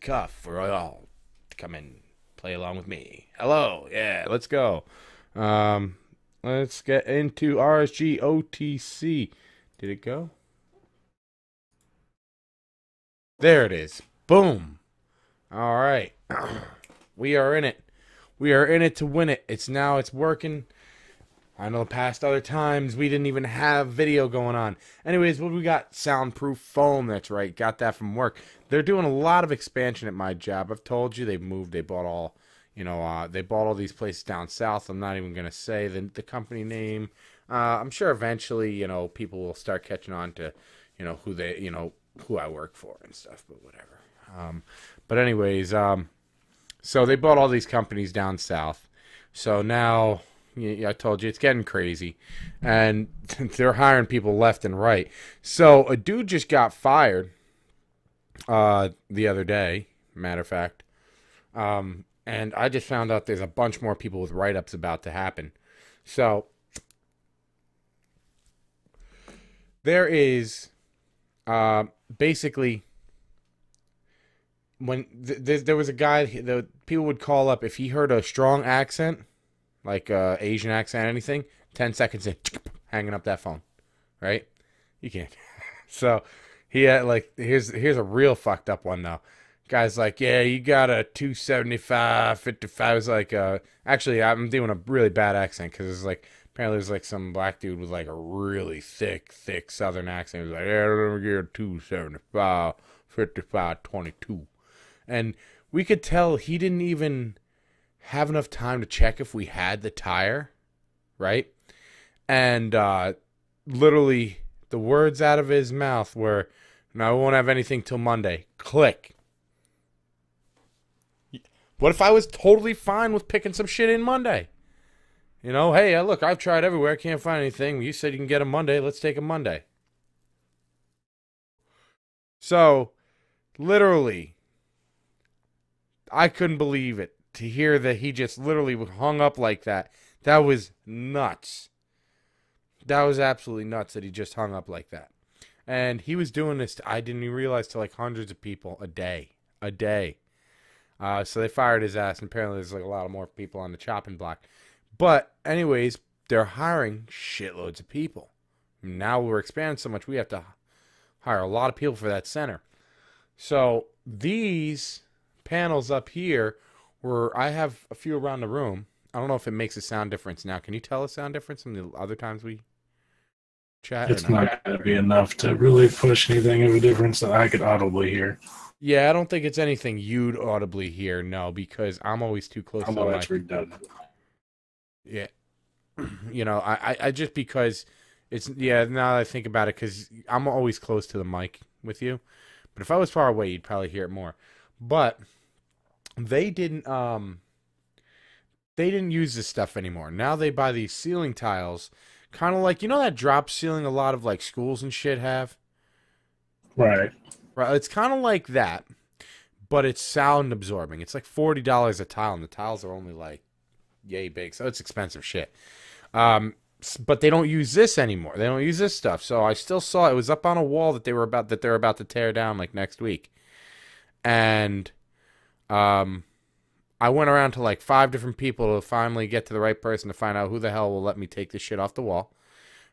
cuff for all to come and play along with me. Hello, yeah, let's go. Um, let's get into RSG OTC. Did it go? There it is. Boom. All right. We are in it. We are in it to win it. It's working. I know past other times we didn't even have video going on. Anyways, what we got? Soundproof foam. That's right. Got that from work. They're doing a lot of expansion at my job. I've told you they've moved. They bought all, they bought all these places down south. I'm not even gonna say the company name. I'm sure eventually, people will start catching on to, who I work for and stuff. But whatever. But anyways, so they bought all these companies down south. So now. Yeah, I told you, it's getting crazy. And they're hiring people left and right. So a dude just got fired the other day, matter of fact. And I just found out there's a bunch more people with write-ups about to happen. So there is basically when there was a guy, the people would call up if he heard a strong accent, like Asian accent, anything, 10 seconds in, hanging up that phone, right? You can't. So he had here's a real fucked up one though. Guy's like, yeah, you got a 275, 55. It's like, actually, I'm doing a really bad accent because it's like, apparently there's like some black dude with like a really thick southern accent. He was like, yeah, let me get a 275, 55, 22. And we could tell he didn't even have enough time to check if we had the tire, right? And literally the words out of his mouth were, no, I won't have anything till Monday. Click. What if I was totally fine with picking some shit in Monday? Hey, look, I've tried everywhere. I can't find anything. You said you can get a Monday. Let's take a Monday. So, literally, I couldn't believe it. To hear that he just literally hung up like that. That was nuts. That was absolutely nuts that he just hung up like that. And he was doing this, I didn't even realize, to like hundreds of people a day. A day. So they fired his ass, and apparently there's like a lot of more people on the chopping block. But anyways, they're hiring shitloads of people. Now we're expanding so much, we have to hire a lot of people for that center. So these panels up here, where I have a few around the room. I don't know if it makes a sound difference now. Can you tell a sound difference from the other times we chat? It's not going to be enough to really push anything of a difference that I could audibly hear. Yeah, I don't think it's anything you'd audibly hear, no, because I'm always too close to the mic. That's redundant. Yeah. I just because it's, yeah, now that I think about it, because I'm always close to the mic with you. But if I was far away, you'd probably hear it more. But they didn't use this stuff anymore. Now they buy these ceiling tiles, kind of like, that drop ceiling a lot of like schools and shit have. Right. It's kind of like that, but it's sound absorbing. It's like $40 a tile, and the tiles are only like yay big, so it's expensive shit. But they don't use this anymore. They don't use this stuff. So I still saw it was up on a wall that they're about to tear down like next week, and I went around to like 5 different people to finally get to the right person to find out who the hell will let me take this shit off the wall.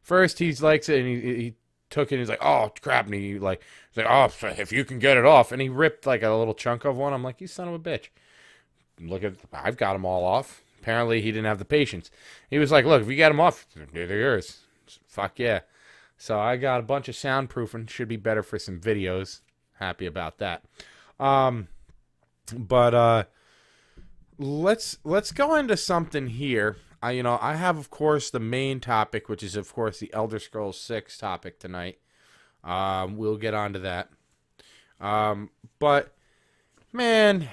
First, he likes it, and he took it, and he's like, oh, crap, and he's like, oh, if you can get it off. And he ripped like a little chunk of one. I'm like, you son of a bitch. I've got them all off. Apparently, he didn't have the patience. He was like, look, if you get them off, they're yours. Fuck yeah. So I got a bunch of soundproofing. Should be better for some videos. Happy about that. But let's go into something here. I have, of course, the main topic, which is, of course, the Elder Scrolls 6 topic tonight. We'll get onto that. But, man,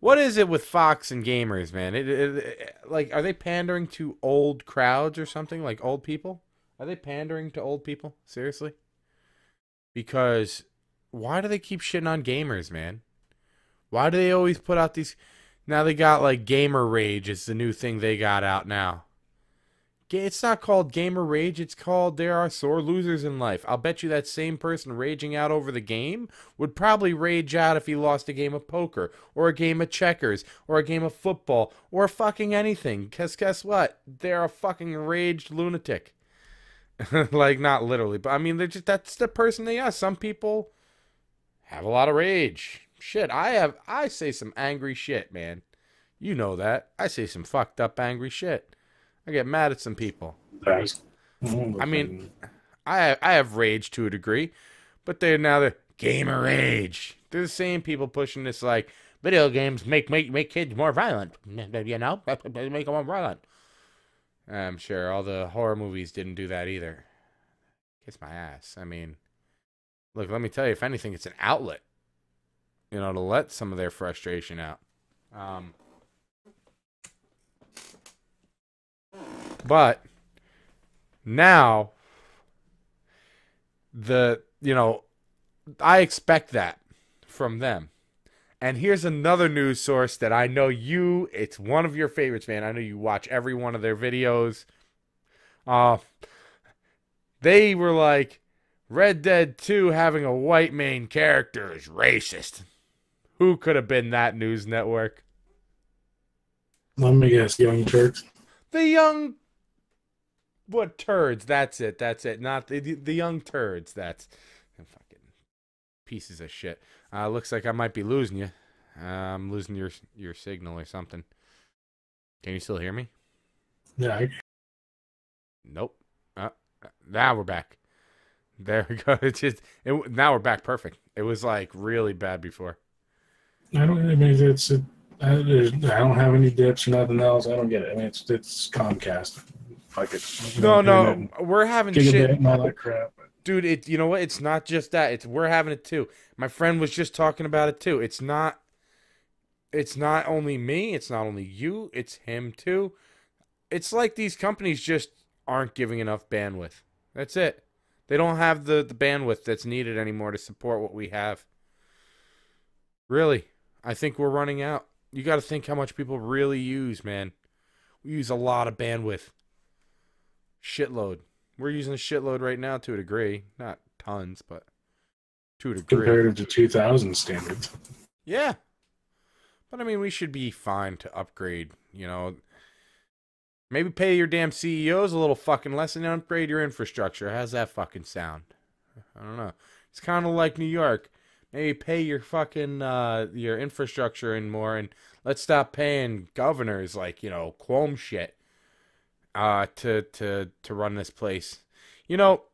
what is it with Fox and gamers, man? Like, are they pandering to old crowds or something? Like, old people? Are they pandering to old people? Seriously? Because why do they keep shitting on gamers, man? Why do they always put out these... Now they got, like, Gamer Rage is the new thing they got out now. It's not called gamer rage. It's called there are sore losers in life. I'll bet you that same person raging out over the game would probably rage out if he lost a game of poker or a game of checkers or a game of football or fucking anything. Because guess what? They're a fucking raged lunatic. Like, not literally, but I mean, they're just, that's the person they are. Some people have a lot of rage. Shit, I say some angry shit, man. You know that. I say some fucked up angry shit. I get mad at some people. I mean, I have rage to a degree, but they're gamer rage. They're the same people pushing this like video games make kids more violent. You know, make them more violent. I'm sure all the horror movies didn't do that either. Kiss my ass. I mean, look, let me tell you, if anything, it's an outlet. You know, to let some of their frustration out. But now I expect that from them. And here's another news source that I know it's one of your favorites, man. I know you watch every one of their videos. They were like, Red Dead 2 having a white main character is racist. Who could have been that news network? Let me guess, Young Turks. The young... What turds? That's it. Not the young turds. That's fucking pieces of shit. Looks like I might be losing you. I'm losing your signal or something. Can you still hear me? Yeah. Nope. Now we're back. There we go. Now we're back. Perfect. It was like really bad before. I don't have any dips or nothing else. I don't get it. I mean, it's Comcast. No, we're having shit and all that crap. Dude, you know what? It's not just that. We're having it too. My friend was just talking about it too. It's not only me, it's not only you, it's him too. It's like these companies just aren't giving enough bandwidth. That's it. They don't have the bandwidth that's needed anymore to support what we have. Really. I think we're running out. You got to think how much people really use, man. We use a lot of bandwidth. Shitload. We're using a shitload right now to a degree. Not tons, but to a degree. Comparative to 2000 standards. Yeah. But I mean, we should be fine to upgrade, you know. Maybe pay your damn CEOs a little fucking less and upgrade your infrastructure. How's that fucking sound? I don't know. It's kind of like New York. Maybe pay your fucking your infrastructure and more, and let's stop paying governors like, you know, Cuomo shit. To run this place. You know,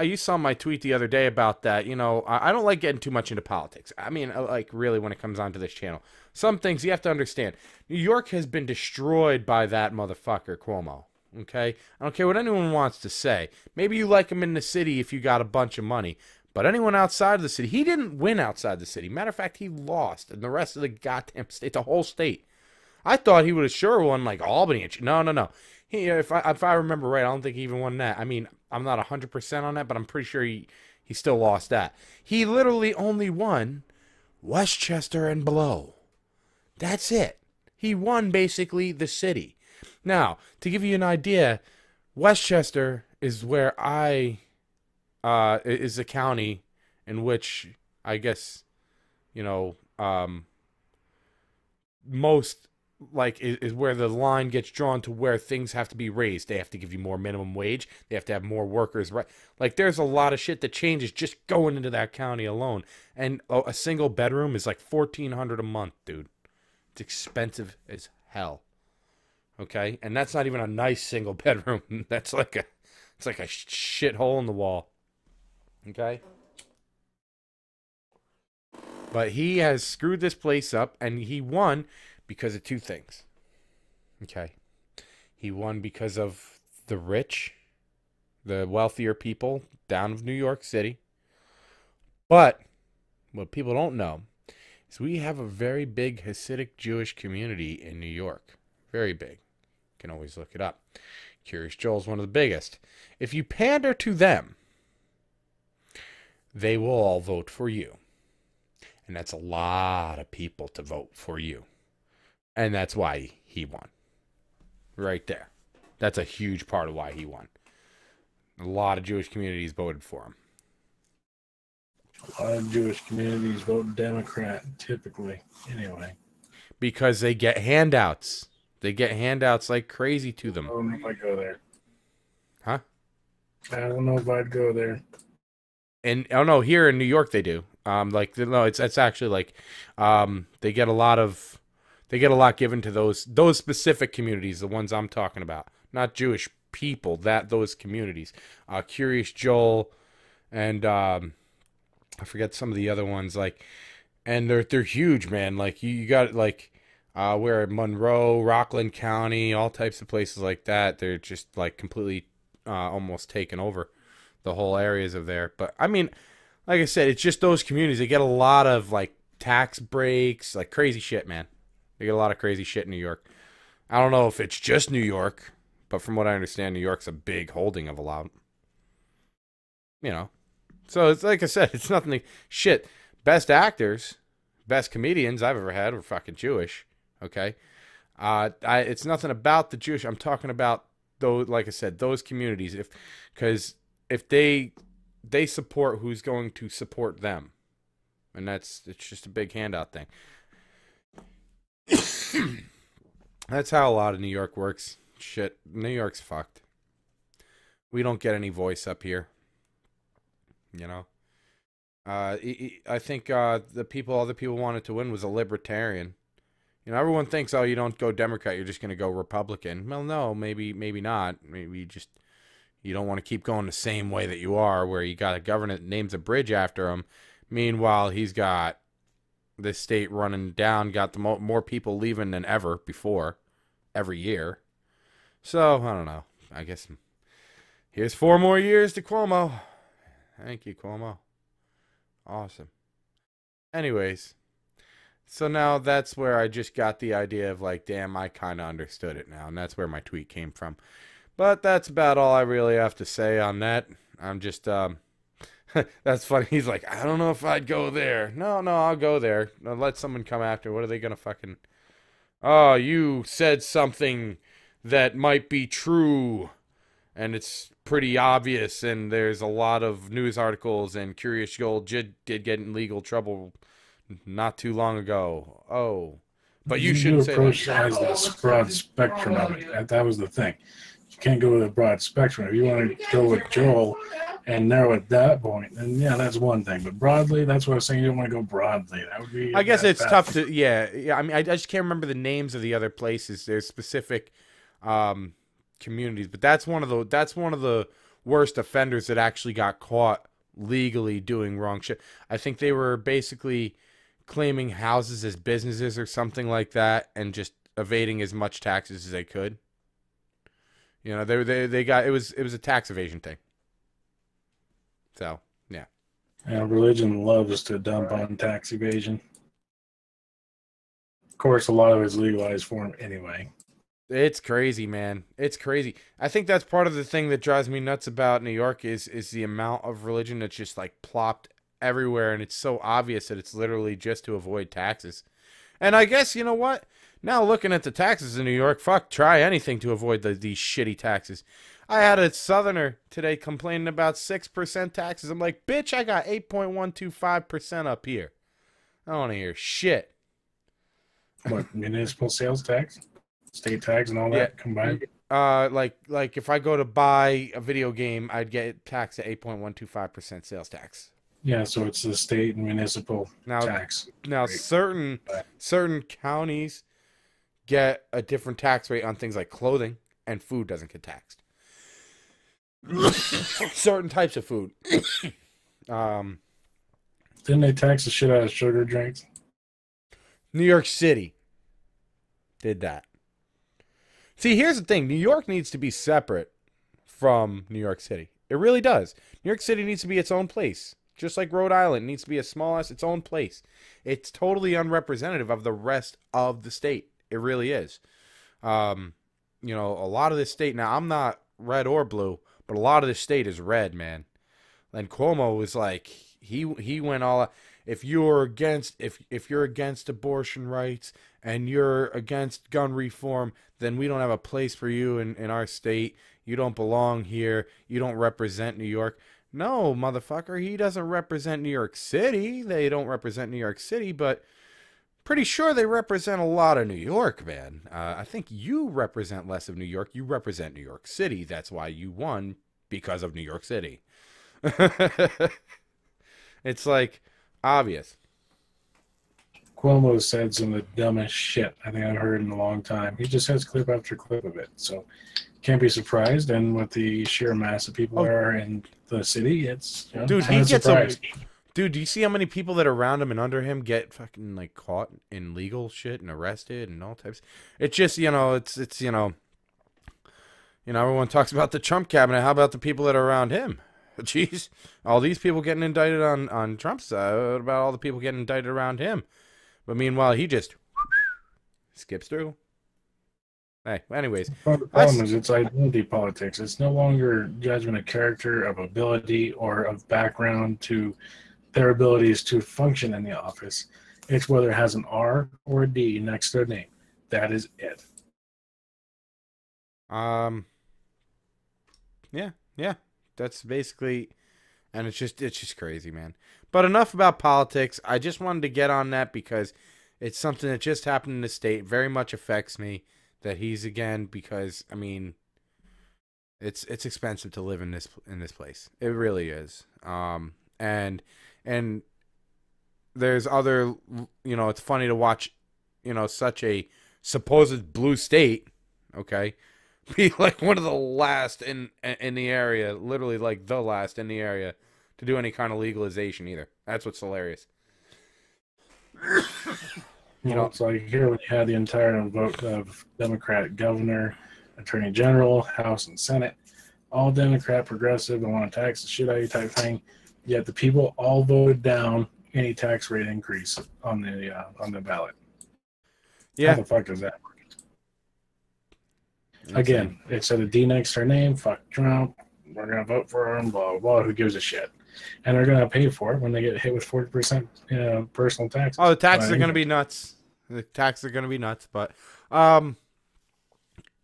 you saw my tweet the other day about that. You know, I don't like getting too much into politics. I mean, like, really, when it comes onto this channel. Some things you have to understand. New York has been destroyed by that motherfucker, Cuomo. Okay? I don't care what anyone wants to say. Maybe you like him in the city if you got a bunch of money. But anyone outside of the city, he didn't win outside the city. Matter of fact, he lost in the rest of the goddamn state, the whole state. I thought he would have sure won like Albany. No. If I remember right, I don't think he even won that. I mean, I'm not 100% on that, but I'm pretty sure he still lost that. He literally only won Westchester and below. That's it. He won basically the city. Now, to give you an idea, Westchester is where is a county in which I guess, you know, most like is where the line gets drawn to where things have to be raised. They have to give you more minimum wage. They have to have more workers. Right? Like there's a lot of shit that changes just going into that county alone. And a single bedroom is like $1,400 a month, dude. It's expensive as hell. Okay, and that's not even a nice single bedroom. That's like it's like a shithole in the wall. Okay. But he has screwed this place up, and he won because of two things. Okay. He won because of the rich, the wealthier people down of New York City. But what people don't know is we have a very big Hasidic Jewish community in New York. Very big. You can always look it up. Curious Joel's one of the biggest. If you pander to them, they will all vote for you. And that's a lot of people to vote for you. And that's why he won. Right there. That's a huge part of why he won. A lot of Jewish communities voted for him. A lot of Jewish communities vote Democrat, typically. Anyway. Because they get handouts. They get handouts like crazy to them. I don't know if I go there. Huh? I don't know if I'd go there. And oh no, here in New York they do. It's actually like, they get a lot given to those specific communities, the ones I'm talking about, not Jewish people. Those communities, Curious Joel, and I forget some of the other ones. Like, and they're huge, man. Like you got like, where Monroe, Rockland County, all types of places like that. They're just like completely, almost taken over the whole areas of there. But I mean, like I said, it's just those communities. They get a lot of like tax breaks, like crazy shit, man. They get a lot of crazy shit in New York. I don't know if it's just New York, but from what I understand, New York's a big holding of a lot. You know, so it's like I said, it's nothing. Shit, best actors, best comedians I've ever had were fucking Jewish. Okay, it's nothing about the Jewish. I'm talking about those, like I said, those communities. Because if they support who's going to support them, and it's just a big handout thing. That's how a lot of New York works. Shit, New York's fucked. We don't get any voice up here. You know, I think other people wanted to win was a libertarian. You know, everyone thinks, oh, you don't go Democrat, you're just going to go Republican. Well, no, maybe not. Maybe you don't want to keep going the same way that you are, where you got a governor that names a bridge after him. Meanwhile, he's got this state running down, got the more people leaving than ever before, every year. So, I don't know. I guess here's 4 more years to Cuomo. Thank you, Cuomo. Awesome. Anyways, so now that's where I just got the idea of like, damn, I kind of understood it now. And that's where my tweet came from. But that's about all I really have to say on that. I'm just, that's funny. He's like, I don't know if I'd go there. No, I'll go there. I'll let someone come after. What are they going to fucking... Oh, you said something that might be true. And it's pretty obvious. And there's a lot of news articles. And Curious Joel did get in legal trouble not too long ago. Oh. But you shouldn't say approach as this broad spectrum of it. That was the thing. You can't go with a broad spectrum. If you want to go with Joel and narrow at that point, then yeah, that's one thing. But broadly, that's what I was saying. You don't want to go broadly. That would be. I guess it's tough to. Yeah. I mean, I just can't remember the names of the other places. There's specific communities, but that's one of the worst offenders that actually got caught legally doing wrong shit. I think they were basically claiming houses as businesses or something like that, and just evading as much taxes as they could. You know, they got it was a tax evasion thing. So yeah. And religion loves to dump on tax evasion. Of course, a lot of it's legalized for them anyway. It's crazy, man. It's crazy. I think that's part of the thing that drives me nuts about New York is the amount of religion that's just like plopped everywhere, and it's so obvious that it's literally just to avoid taxes. And I guess, you know what? Now looking at the taxes in New York, fuck, try anything to avoid these shitty taxes. I had a Southerner today complaining about 6% taxes. I'm like, bitch, I got 8.125% up here. I don't want to hear shit. What, municipal sales tax? State tax and all that combined? Like if I go to buy a video game, I'd get taxed at 8.125% sales tax. Yeah, so it's the state and municipal tax. Now, certain counties get a different tax rate on things like clothing, and food doesn't get taxed. Certain types of food. Didn't they tax the shit out of sugar drinks? New York City did that. See, here's the thing. New York needs to be separate from New York City. It really does. New York City needs to be its own place. Just like Rhode Island needs to be its own place. It's totally unrepresentative of the rest of the state. It really is. You know, a lot of this state, now I'm not red or blue, but a lot of this state is red, man. And Cuomo was like, he went all out. if you're against if you're against abortion rights and you're against gun reform, then we don't have a place for you in our state. You don't belong here. You don't represent New York. No, motherfucker, he doesn't represent New York City. They don't represent New York City, but pretty sure they represent a lot of New York, man. I think you represent less of New York. You represent New York City. That's why you won, because of New York City. It's like obvious. Cuomo said some of the dumbest shit I think I've heard in a long time. He just has clip after clip of it. So can't be surprised. And with the sheer mass of people there are in the city, it's dude, he gets dude, do you see how many people that are around him and under him get fucking like caught in legal shit and arrested and all types? It's just, it's everyone talks about the Trump cabinet. How about the people that are around him? Jeez, all these people getting indicted on Trump's side. What about all the people getting indicted around him? But meanwhile, he just skips through. Hey, anyways. The problem is it's identity politics. It's no longer judgment of character, of ability, or of background to their abilities to function in the office. It's whether it has an R or a D next to their name. That is it. Yeah. That's basically, and it's just crazy, man. But enough about politics. I just wanted to get on that because it's something that just happened in the state. Very much affects me that he's again, because I mean, it's expensive to live in this place. It really is. And there's other, it's funny to watch, such a supposed blue state, okay, be like one of the last in the area, literally like the last in the area to do any kind of legalization either. That's what's hilarious. It's like here when you had the entire vote of Democrat governor, attorney general, House and Senate, all Democrat, progressive, and want to tax the shit out of you type thing. Yet the people all voted down any tax rate increase on the ballot. Yeah. How the fuck does that work? Again, it said a D next to her name. Fuck Trump. We're gonna vote for him. Blah blah blah. Who gives a shit? And they're gonna pay for it when they get hit with 40% personal taxes. Oh, the taxes are gonna be nuts. The taxes are gonna be nuts. But what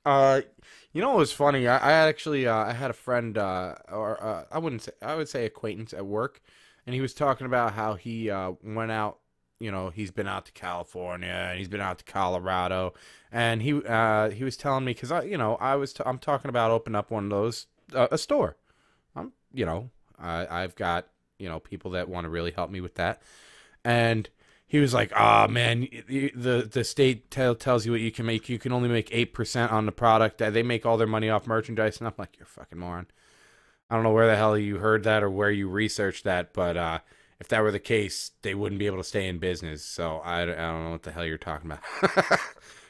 was funny? I actually I had a friend, I would say acquaintance at work, and he was talking about how he went out. He's been out to California and he's been out to Colorado, and he was telling me, because I'm talking about opening up one of those a store. I've got people that want to really help me with that, and he was like, "Ah, man, the state tells you what you can make. You can only make 8% on the product. They make all their money off merchandise." And I'm like, "You're a fucking moron." I don't know where the hell you heard that or where you researched that, but if that were the case, they wouldn't be able to stay in business. So I don't know what the hell you're talking about.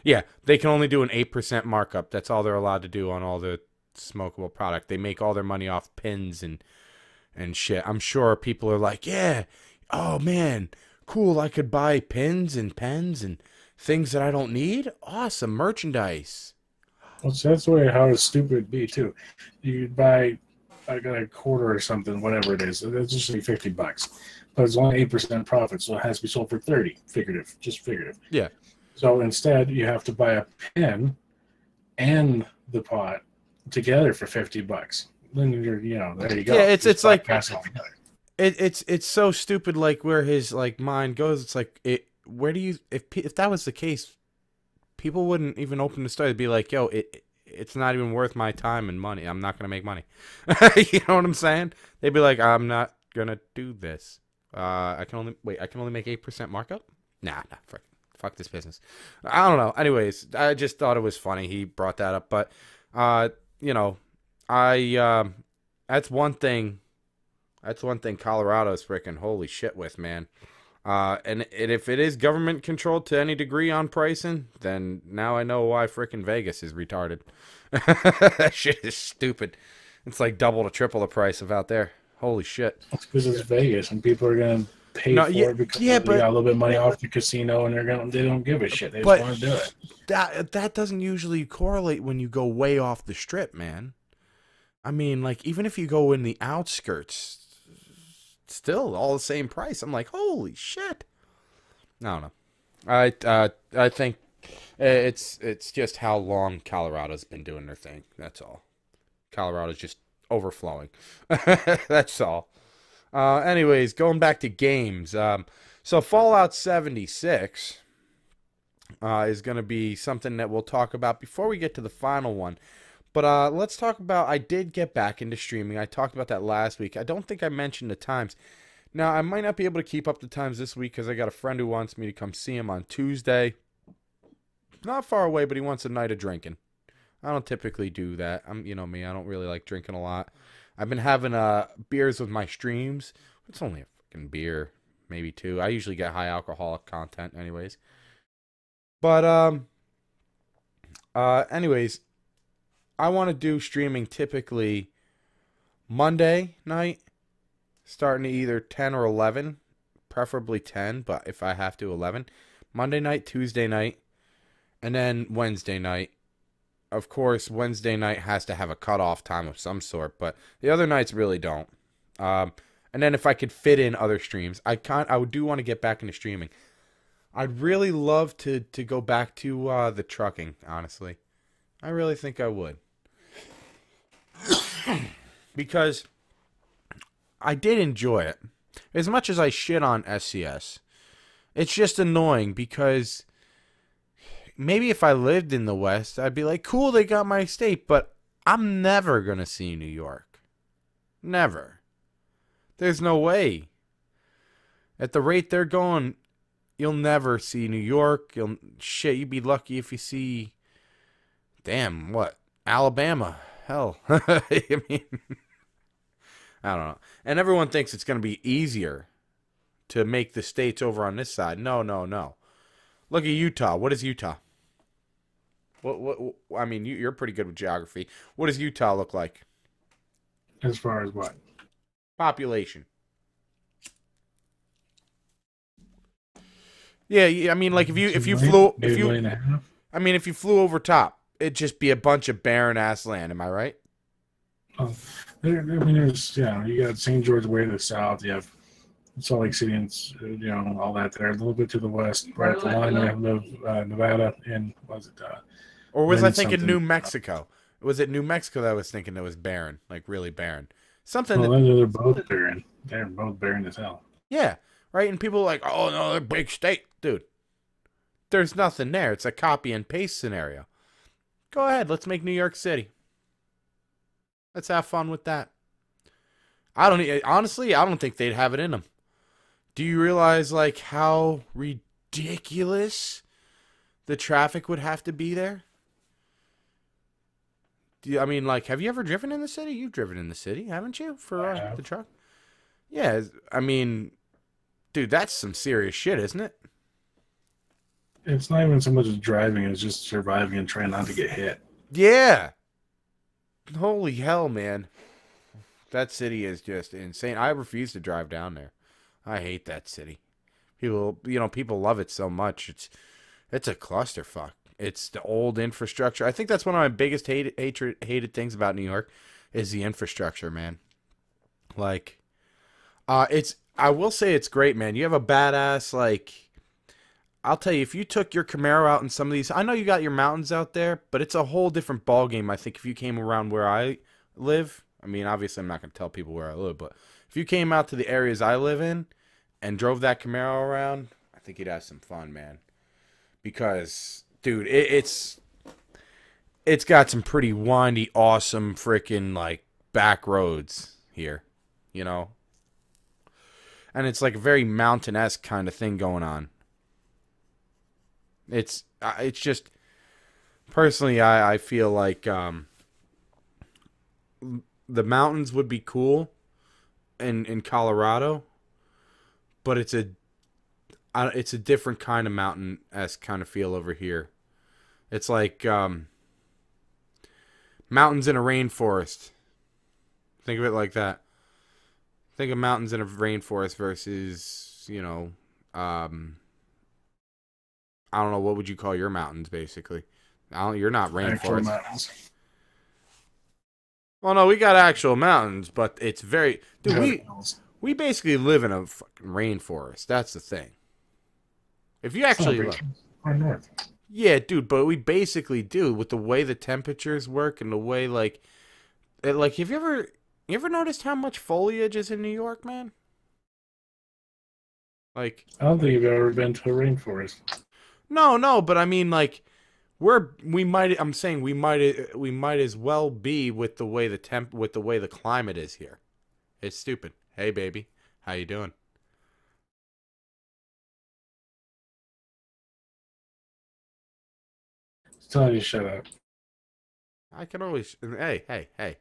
Yeah, they can only do an 8% markup. That's all they're allowed to do on all the smokable product. They make all their money off pins and shit. I'm sure people are like, yeah, oh man, cool, I could buy pins and pens and things that I don't need. Awesome merchandise. Well, so that's the way how stupid it'd be too. You'd buy a quarter or something, whatever it is. It's just like $50, but it's only 8% profit, so it has to be sold for 30. Figurative. Yeah. So instead, you have to buy a pen and the pot together for $50. Then you're, there you go. Yeah, it's like pass it all together. It's so stupid. Like where his like mind goes. It's like where do you if that was the case, people wouldn't even open the store. They'd be like, yo, it's not even worth my time and money. I'm not gonna make money. You know what I'm saying? They'd be like, I'm not gonna do this. I can only make 8% markup. Nah, fuck this business. I don't know. Anyways, I just thought it was funny he brought that up. But that's one thing. That's one thing Colorado's freaking holy shit with, man. And if it is government controlled to any degree on pricing, then now I know why freaking Vegas is retarded. That shit is stupid. It's like double to triple the price of out there. Holy shit. It's because it's Vegas and people are going to pay for it because they got a little bit of money off the casino and they don't give a shit. They just want to do it. That doesn't usually correlate when you go way off the strip, man. I mean, like, even if you go in the outskirts, still all the same price. I'm like, holy shit. I don't know. I think it's just how long Colorado's been doing their thing. That's all. Colorado's just overflowing. That's all. Anyways, going back to games. So Fallout 76 is going to be something that we'll talk about before we get to the final one. But let's talk about, I did get back into streaming. I talked about that last week. I don't think I mentioned the times. Now, I might not be able to keep up the times this week because I got a friend who wants me to come see him on Tuesday. Not far away, but he wants a night of drinking. I don't typically do that. You know me, I don't really like drinking a lot. I've been having beers with my streams. It's only a fucking beer, maybe two. I usually get high alcoholic content anyways. But anyways, I want to do streaming typically Monday night, starting at either 10 or 11, preferably 10, but if I have to, 11. Monday night, Tuesday night, and then Wednesday night. Of course, Wednesday night has to have a cutoff time of some sort, but the other nights really don't. And then if I could fit in other streams, I do want to get back into streaming. I'd really love to go back to the trucking, honestly. I really think I would. Because I did enjoy it. As much as I shit on SCS, it's just annoying because maybe if I lived in the West, I'd be like, cool, they got my state, but I'm never going to see New York. Never. There's no way. At the rate they're going, you'll never see New York. You'd be lucky if you see, damn, what? Alabama. Hell. I mean, I don't know. And everyone thinks it's going to be easier to make the states over on this side. No. Look at Utah. What is Utah? What? I mean, you're pretty good with geography. What does Utah look like? As far as what? Population. Yeah, I mean, like if you flew over top, it'd just be a bunch of barren ass land. Am I right? There's you got St. George way to the south. You have Salt Lake City and all that there. A little bit to the west, right at the line. You have Nevada and or was I thinking New Mexico? Was it New Mexico that I was thinking that was barren, like really barren? Something. Well, they're both barren. They're both barren as hell. Yeah, right. And people are like, oh no, they're big state, dude. There's nothing there. It's a copy and paste scenario. Go ahead, let's make New York City. Let's have fun with that. Honestly, I don't think they'd have it in them. Do you realize like how ridiculous the traffic would have to be there? I mean, like, have you ever driven in the city? You've driven in the city, haven't you? For the truck? Yeah, I mean, dude, that's some serious shit, isn't it? It's not even so much as driving, it's just surviving and trying not to get hit. Yeah. Holy hell, man. That city is just insane. I refuse to drive down there. I hate that city. People love it so much. It's a clusterfuck. It's the old infrastructure. I think that's one of my biggest hated things about New York is the infrastructure, man. Like, I will say it's great, man. You have a badass, like, I'll tell you, if you took your Camaro out in some of these, I know you got your mountains out there, but it's a whole different ballgame, I think, if you came around where I live. I mean, obviously, I'm not going to tell people where I live, but if you came out to the areas I live in and drove that Camaro around, I think you'd have some fun, man. Because, dude, it's got some pretty windy, awesome freaking, like, back roads here, you know? And it's like a very mountain-esque kind of thing going on. It's just, personally, I feel like the mountains would be cool in Colorado, but it's a different kind of mountain-esque kind of feel over here. It's like mountains in a rainforest. Think of it like that. Think of mountains in a rainforest versus, I don't know, what would you call your mountains, basically? You're not rainforest. Mountains. Well, no, we got actual mountains, but it's very... Dude, We basically live in a fucking rainforest. That's the thing. If you actually look. Far north. Yeah, dude, but we basically do with the way the temperatures work and the way have you ever noticed how much foliage is in New York, man? Like, I don't think you've ever been to a rainforest. no, but I mean, like, I'm saying we might as well be with the way the climate is here. It's stupid. Hey, baby, how you doing? It's telling you to shut up. I can always. Hey.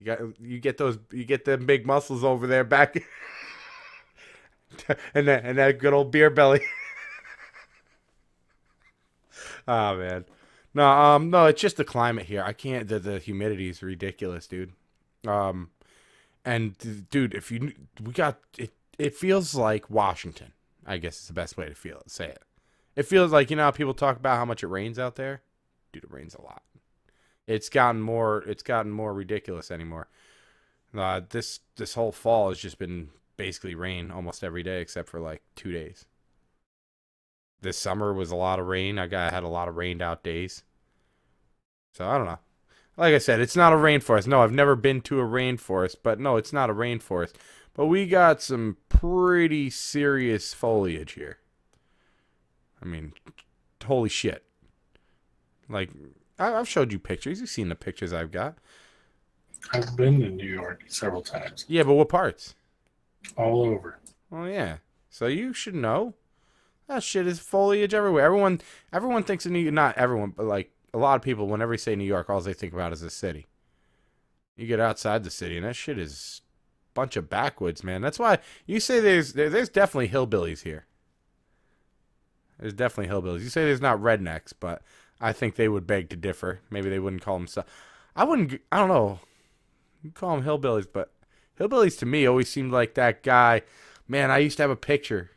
You get them big muscles over there back, and that good old beer belly. Oh man, no, it's just the climate here. I can't. The humidity is ridiculous, dude. And dude, it feels like Washington. I guess is the best way to say it. It feels like, you know how people talk about how much it rains out there? Dude, it rains a lot. It's gotten more ridiculous anymore. This whole fall has just been basically rain almost every day except for like 2 days. This summer was a lot of rain. I had a lot of rained out days. So I don't know. Like I said, it's not a rainforest. No, I've never been to a rainforest, but no, it's not a rainforest. But we got some pretty serious foliage here. I mean, holy shit. Like, I've showed you pictures. You've seen the pictures I've got. I've been to New York several times. Yeah, but what parts? All over. Oh, yeah. So you should know. That shit is foliage everywhere. Everyone thinks of New York. Not everyone, but like a lot of people, whenever they say New York, all they think about is the city. You get outside the city, and that shit is a bunch of backwoods, man. That's why you say there's definitely hillbillies here. There's definitely hillbillies. You say there's not rednecks, but I think they would beg to differ. Maybe they wouldn't call them stuff. I don't know. You call them hillbillies, but hillbillies to me always seemed like that guy. Man, I used to have a picture.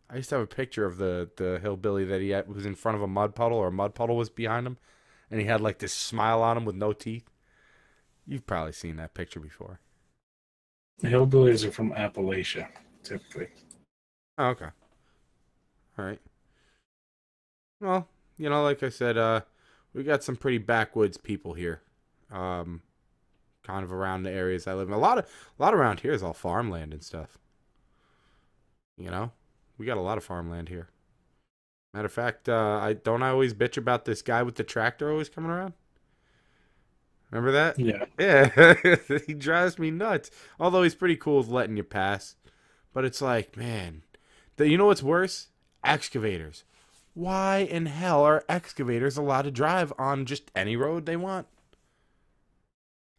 of the hillbilly that he was in front of a mud puddle, or a mud puddle was behind him, and he had like this smile on him with no teeth. You've probably seen that picture before. The hillbillies are from Appalachia, typically. Oh, okay. All right. Well, you know, like I said, we got some pretty backwoods people here, kind of around the areas I live in. A lot around here is all farmland and stuff. You know, we got a lot of farmland here. Matter of fact, I always bitch about this guy with the tractor always coming around. Remember that? Yeah. Yeah, he drives me nuts. Although he's pretty cool with letting you pass, but it's like, man, you know what's worse? Excavators. Why in hell are excavators allowed to drive on just any road they want?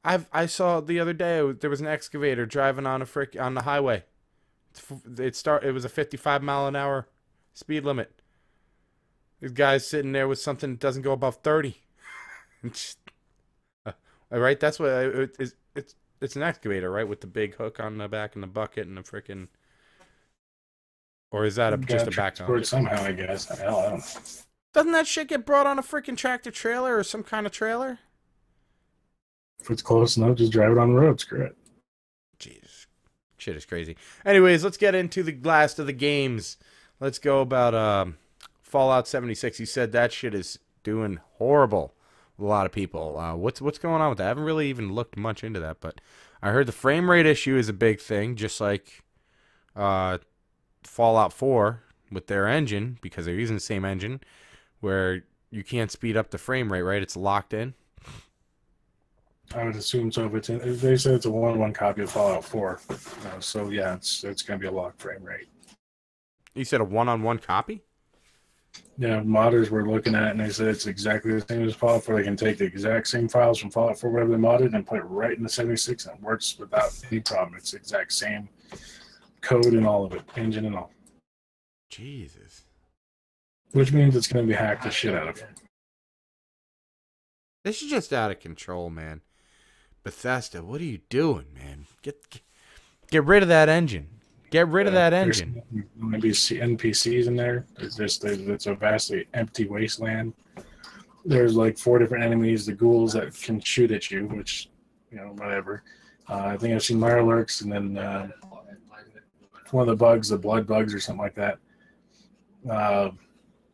I saw the other day there was an excavator driving on the highway. It was a 55 mile an hour speed limit. This guy's sitting there with something that doesn't go above 30. Right? That's what it's an excavator, right? With the big hook on the back and the bucket and the freaking. Or is that just a backhoe? Somehow, I guess. Hell, I don't know. Doesn't that shit get brought on a freaking tractor trailer or some kind of trailer? If it's close enough, just drive it on the road. Screw it. Jesus. Shit is crazy. Anyways, let's get into the last of the games. Let's go about Fallout 76. You said that shit is doing horrible with a lot of people. What's going on with that? I haven't really even looked much into that, but I heard the frame rate issue is a big thing, just like Fallout 4 with their engine, because they're using the same engine, where you can't speed up the frame rate, right? It's locked in. I would assume so. If they said it's a 1-1 copy of Fallout 4, so yeah, it's going to be a locked frame rate. You said a 1-on-1 copy? Yeah, modders were looking at it, and they said it's exactly the same as Fallout 4. They can take the exact same files from Fallout 4, whatever they modded, and put it right in the 76, and it works without any problem. It's the exact same code and all of it, engine and all. Jesus. Which means it's going to be hacked the shit out of it. This is just out of control, man. Bethesda, what are you doing, man? Get rid of that engine. Get rid of that engine. There's going to be NPCs in there. It's a vastly empty wasteland. There's like 4 different enemies, the ghouls that can shoot at you, which, whatever. I think I've seen Mirelurks, and then one of the bugs, the blood bugs or something like that. Yeah,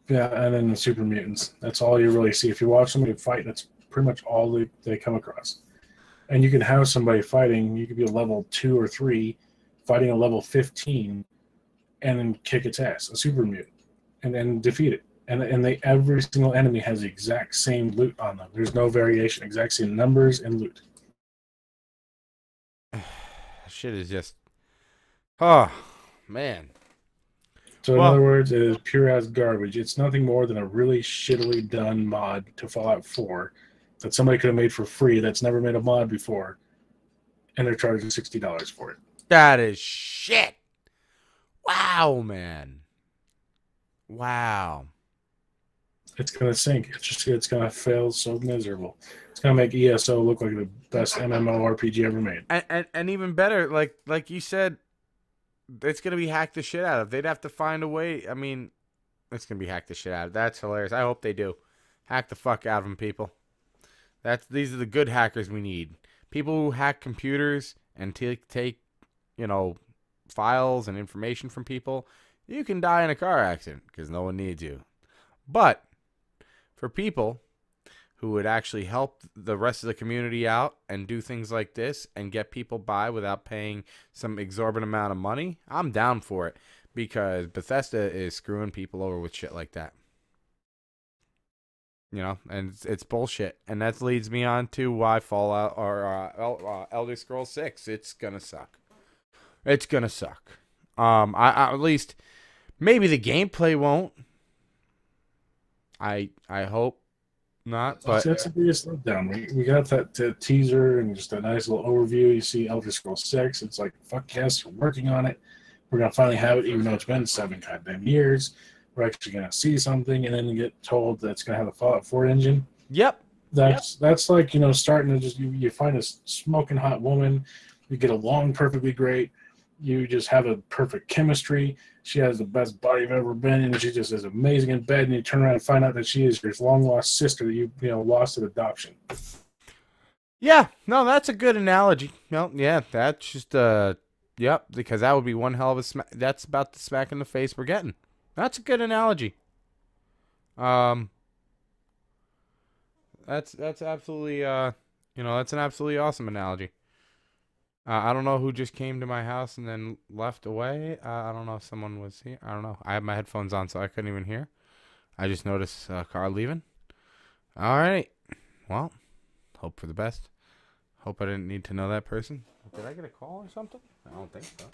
and then the super mutants. That's all you really see. If you watch somebody fight, that's pretty much all they come across. And you can have somebody fighting, you could be a level 2 or 3, fighting a level 15, and then kick its ass, a super mutant, and then defeat it. And every single enemy has the exact same loot on them. There's no variation, exact same numbers and loot. Shit is just, oh man. So in other words, it is pure as garbage. It's nothing more than a really shittily done mod to Fallout 4 that somebody could have made for free that's never made a mod before, and they're charging $60 for it. That is shit. Wow, man. Wow. It's gonna sink. It's gonna fail so miserable. It's gonna make ESO look like the best MMORPG ever made. And even better, like you said, it's gonna be hacked the shit out of. They'd have to find a way. I mean, it's gonna be hacked the shit out of. That's hilarious. I hope they do. Hack the fuck out of them, people. These are the good hackers we need. People who hack computers and take, files and information from people. You can die in a car accident because no one needs you. But for people who would actually help the rest of the community out and do things like this and get people by without paying some exorbitant amount of money, I'm down for it because Bethesda is screwing people over with shit like that. And it's bullshit. And that leads me on to why Fallout or Elder Scrolls 6, it's going to suck. It's going to suck. I at least maybe the gameplay won't. I hope not, but that's the biggest letdown. We got that teaser and just a nice little overview. You see Elder Scrolls 6. It's like, fuck yes, we're working on it. We're gonna finally have it, even though it's been 7 goddamn years. We're actually gonna see something, and then you get told that it's gonna have a Fallout 4 engine. Yep. That's like starting to just you find a smoking hot woman, you get along perfectly great. You just have a perfect chemistry. She has the best body you've ever been in. She just is amazing in bed. And you turn around and find out that she is your long-lost sister that you lost at adoption. Yeah. No, that's a good analogy. No, yeah, that's just, yep, because that would be one hell of a smack. That's about the smack in the face we're getting. That's a good analogy. That's absolutely, that's an absolutely awesome analogy. I don't know who just came to my house and then left away. I don't know if someone was here. I don't know. I have my headphones on, so I couldn't even hear. I just noticed a car leaving. All right. Well, hope for the best. Hope I didn't need to know that person. Did I get a call or something? I don't think so.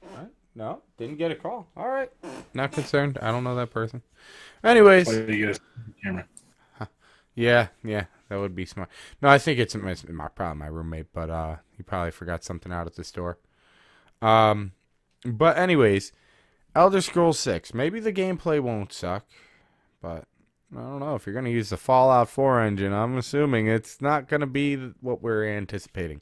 All right. No, didn't get a call. All right. Not concerned. I don't know that person. Anyways. Camera. Yeah, that would be smart. No, I think it's probably my roommate, but he probably forgot something out at the store. But anyways, Elder Scrolls 6. Maybe the gameplay won't suck, but I don't know. If you're going to use the Fallout 4 engine, I'm assuming it's not going to be what we're anticipating.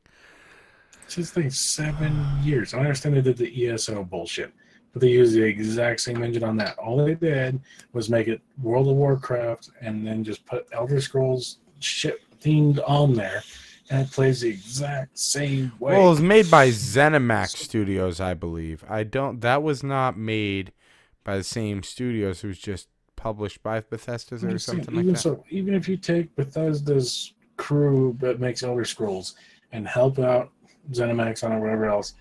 It's just like 7 years. I understand they did the ESO bullshit, but they used the exact same engine on that. All they did was make it World of Warcraft and then just put Elder Scrolls shit themed on there, and it plays the exact same way. Well, it was made by ZeniMax Studios, I believe. That was not made by the same studios. It was just published by Bethesda or something like that. So, even if you take Bethesda's crew that makes Elder Scrolls and help out ZeniMax on it or whatever else,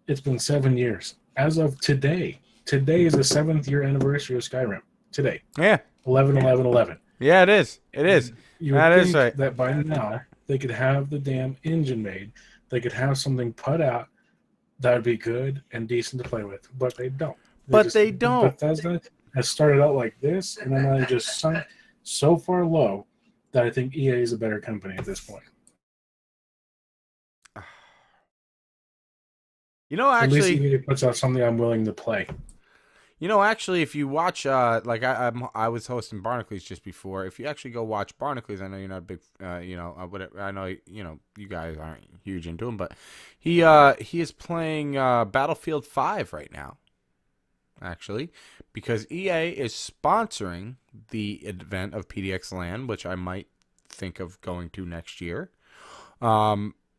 it's been 7 years. As of today is the 7th year anniversary of Skyrim. Today. Yeah. 11/11/11. Yeah, it is. It is. That is right. That by now they could have the damn engine made. They could have something put out that would be good and decent to play with, but they don't. They don't. Bethesda has started out like this, and then they just sunk so far low that I think EA is a better company at this point. Actually, at least EA puts out something I'm willing to play. Actually, if you watch, I was hosting Barnacules just before. If you actually go watch Barnacules, I know you're not a big, whatever. I know, you guys aren't huge into him, but he is playing Battlefield 5 right now. Actually, because EA is sponsoring the event of PDX LAN, which I might think of going to next year.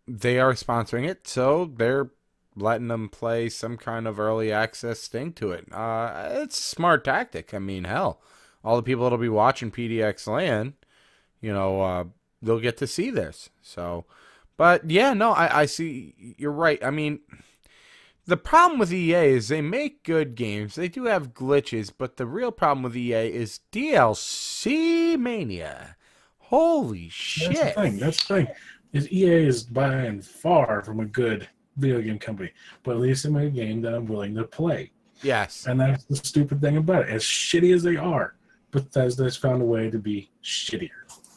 they are sponsoring it, so they're letting them play some kind of early access thing to it. It's a smart tactic. I mean, hell, all the people that'll be watching PDX LAN, they'll get to see this. So, but yeah, no, I see. You're right. I mean, the problem with EA is they make good games. They do have glitches, but the real problem with EA is DLC mania. Holy shit! That's the thing. Is EA is by and far from a good video game company, but at least they make a game that I'm willing to play. Yes. And that's the stupid thing about it. As shitty as they are, Bethesda's found a way to be shittier.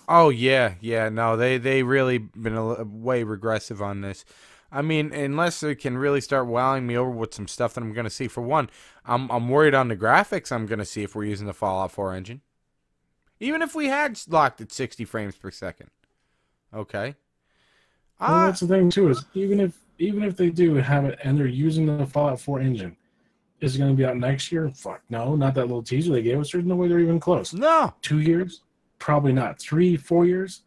Oh yeah, no, they really been way regressive on this. I mean, unless they can really start wowing me over with some stuff that I'm gonna see. For one, I'm worried on the graphics I'm gonna see if we're using the Fallout 4 engine. Even if we had locked at 60 frames per second. Okay. Well, that's the thing too, is even if they do have it and they're using the Fallout 4 engine, is it going to be out next year? Fuck no, not that little teaser they gave us. There's no way they're even close. No. 2 years? Probably not. 3, 4 years?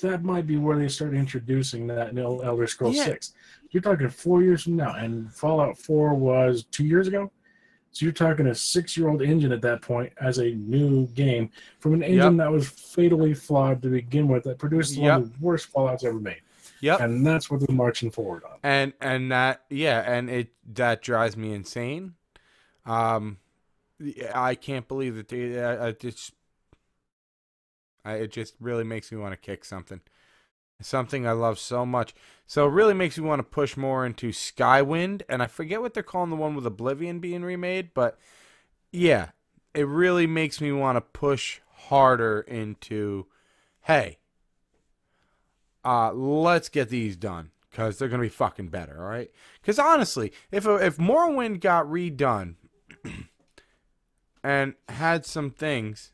That might be where they start introducing that in Elder Scrolls 6. You're talking 4 years from now, and Fallout 4 was 2 years ago? So you're talking a 6-year-old engine at that point as a new game from an engine that was fatally flawed to begin with, that produced one of the worst Fallouts ever made. Yep. And that's what they're marching forward on. And that drives me insane. I can't believe that it just really makes me want to kick something. Something I love so much. So it really makes me want to push more into Skywind, and I forget what they're calling the one with Oblivion being remade, but yeah, it really makes me want to push harder into, hey, let's get these done, because they're going to be fucking better, all right? Because honestly, if Morrowind got redone and had some things,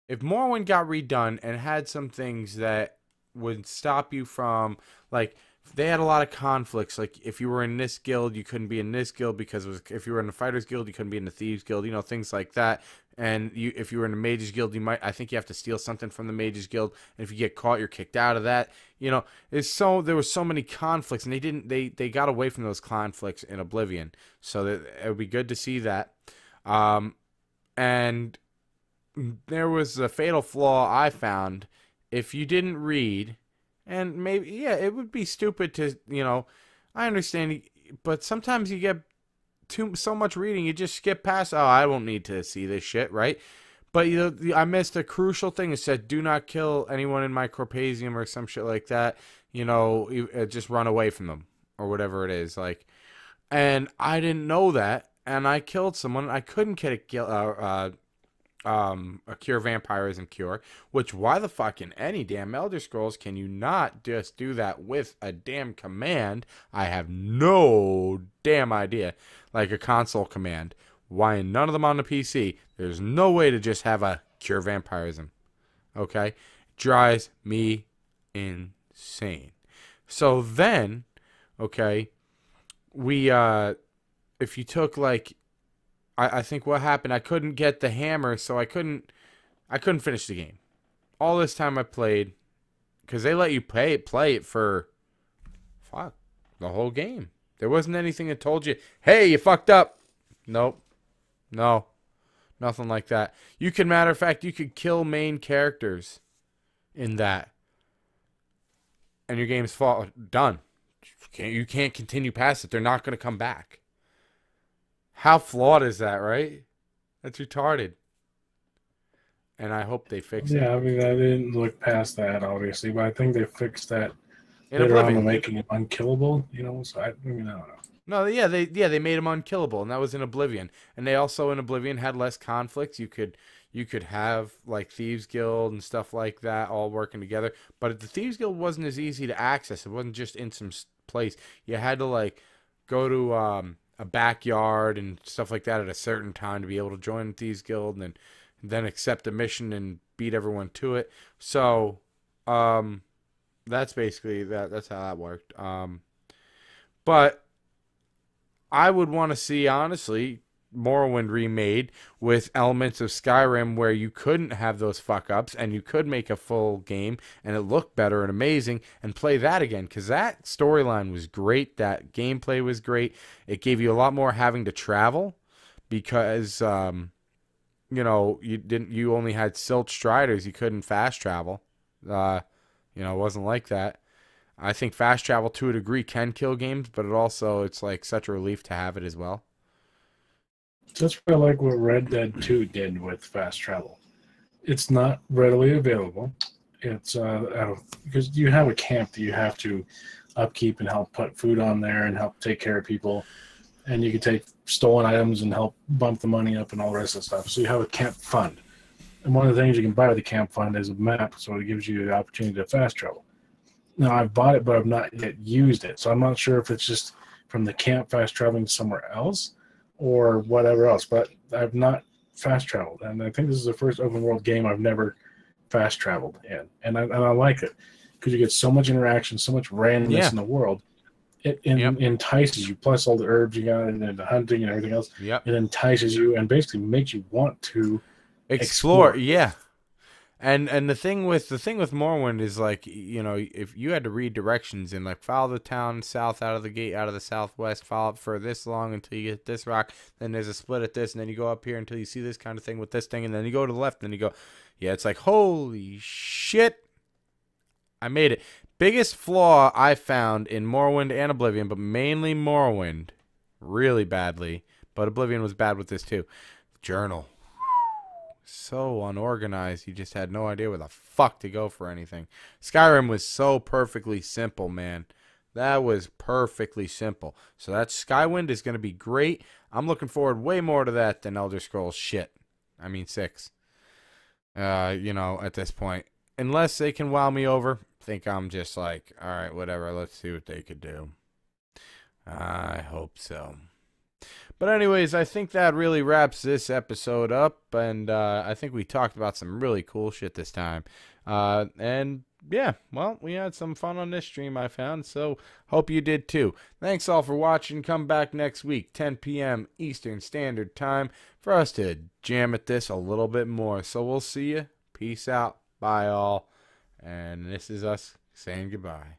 if Morrowind got redone and had some things that would stop you from, like, they had a lot of conflicts. Like, if you were in this guild, you couldn't be in this guild because if you were in the Fighters Guild, you couldn't be in the Thieves Guild. Things like that. And if you were in the Mages Guild, I think you have to steal something from the Mages Guild. And if you get caught, you're kicked out of that. There were so many conflicts, and they got away from those conflicts in Oblivion. So that it would be good to see that. And there was a fatal flaw I found. If you didn't read, and maybe, it would be stupid to, I understand, but sometimes you get so much reading, you just skip past, I don't need to see this shit, right? But, I missed a crucial thing. It said, do not kill anyone in my Corpasium or some shit like that. Just run away from them or whatever it is. And I didn't know that, and I killed someone. I couldn't get a cure vampirism cure, which why the fuck in any damn Elder Scrolls can you not just do that with a damn command? I have no damn idea. Like a console command. Why in none of them on the PC? There's no way to just have a cure vampirism. Okay? Drives me insane. So then, okay, if you took I think what happened, I couldn't get the hammer, so I couldn't finish the game. All this time I played, because they let you play it for, the whole game. There wasn't anything that told you, hey, you fucked up. Nope. No. Nothing like that. Matter of fact, you could kill main characters in that. And your game's done. You can't continue past it. They're not going to come back. How flawed is that, right? That's retarded. And I hope they fix it. Yeah, I mean, I didn't look past that, obviously, but I think they fixed that in later Oblivion. on, making him unkillable, so I don't know. No, yeah, they made him unkillable, and that was in Oblivion. And they also, in Oblivion, had less conflicts. You could have, Thieves Guild and stuff like that all working together. But the Thieves Guild wasn't as easy to access. It wasn't just in some place. You had to, go to a backyard and stuff like that at a certain time to be able to join the Thieves Guild, and then accept a mission and beat everyone to it. So that's basically that's how that worked. But I would want to see, honestly, Morrowind remade with elements of Skyrim where you couldn't have those fuck ups and you could make a full game and it looked better and amazing, and play that again, because that storyline was great, that gameplay was great. It gave you a lot more having to travel because you only had silt striders, you couldn't fast travel. It wasn't like that. I think fast travel to a degree can kill games, but it's like such a relief to have it as well. That's what I like what Red Dead 2 did with fast travel. It's not readily available. It's because you have a camp that you have to upkeep and help put food on there and help take care of people. And you can take stolen items and help bump the money up and all the rest of the stuff. So you have a camp fund. And one of the things you can buy with the camp fund is a map, so it gives you the opportunity to fast travel. Now, I've bought it, but I've not yet used it. So I'm not sure if it's just from the camp fast traveling somewhere else or whatever else. But I've not fast traveled. And I think this is the first open world game I've never fast traveled in. And I like it because you get so much interaction, so much randomness in the world. It entices you, plus all the herbs you got and the hunting and everything else. Yep. It entices you and basically makes you want to explore. Yeah. And the thing with Morrowind is, like, if you had to read directions and like follow the town south out of the gate, out of the southwest, follow it for this long until you get this rock, then there's a split at this, and then you go up here until you see this kind of thing with this thing, and then you go to the left, and then you go, it's like, holy shit, I made it. Biggest flaw I found in Morrowind and Oblivion, but mainly Morrowind, really badly, but Oblivion was bad with this too. Journal. So unorganized, you just had no idea where the fuck to go for anything. Skyrim was so perfectly simple, man. That was perfectly simple. So that Skywind is going to be great. I'm looking forward way more to that than Elder Scrolls 6. At this point. Unless they can wow me over, I think I'm just like, all right, whatever, let's see what they could do. I hope so. But anyways, I think that really wraps this episode up, and I think we talked about some really cool shit this time. And yeah, well, we had some fun on this stream, I found, so hope you did too. Thanks all for watching. Come back next week, 10 p.m. Eastern Standard Time, for us to jam at this a little bit more. So we'll see you. Peace out. Bye all. And this is us saying goodbye.